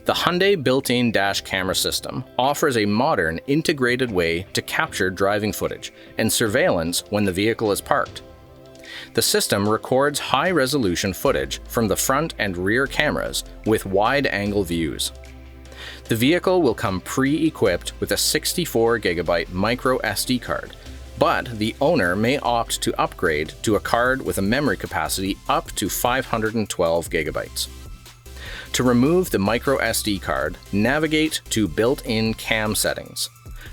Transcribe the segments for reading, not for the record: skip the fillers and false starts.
The Hyundai built-in dash camera system offers a modern, integrated way to capture driving footage and surveillance when the vehicle is parked. The system records high-resolution footage from the front and rear cameras with wide-angle views. The vehicle will come pre-equipped with a 64GB micro SD card, but the owner may opt to upgrade to a card with a memory capacity up to 512GB. To remove the micro SD card, navigate to Built-in Cam Settings.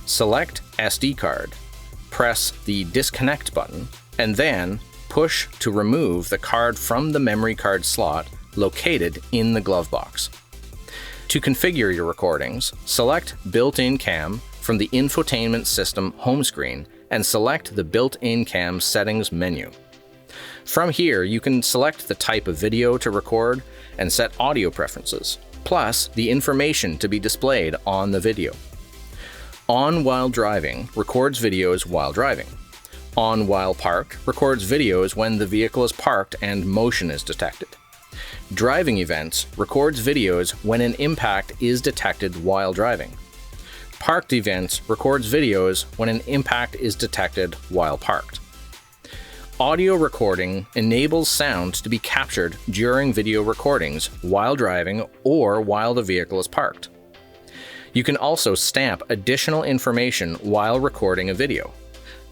Select SD card, press the Disconnect button, and then push to remove the card from the memory card slot located in the glove box. To configure your recordings, select Built-in Cam from the Infotainment System home screen and select the Built-in Cam Settings menu. From here, you can select the type of video to record and set audio preferences, plus the information to be displayed on the video. On while driving records videos while driving. On while parked records videos when the vehicle is parked and motion is detected. Driving events records videos when an impact is detected while driving. Parked events records videos when an impact is detected while parked. Audio recording enables sound to be captured during video recordings while driving or while the vehicle is parked. You can also stamp additional information while recording a video.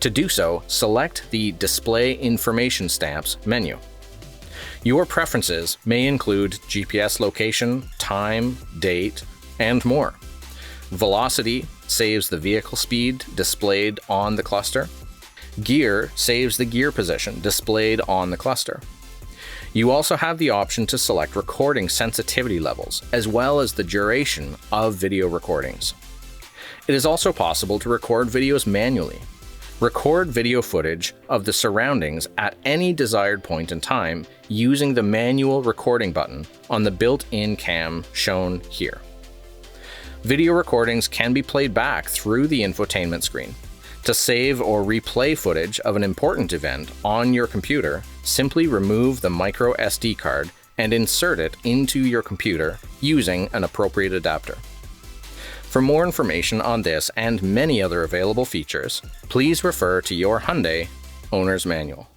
To do so, select the Display Information Stamps menu. Your preferences may include GPS location, time, date, and more. Velocity saves the vehicle speed displayed on the cluster. Gear saves the gear position displayed on the cluster. You also have the option to select recording sensitivity levels, as well as the duration of video recordings. It is also possible to record videos manually. Record video footage of the surroundings at any desired point in time using the manual recording button on the built-in cam shown here. Video recordings can be played back through the infotainment screen. To save or replay footage of an important event on your computer, simply remove the micro SD card and insert it into your computer using an appropriate adapter. For more information on this and many other available features, please refer to your Hyundai Owner's Manual.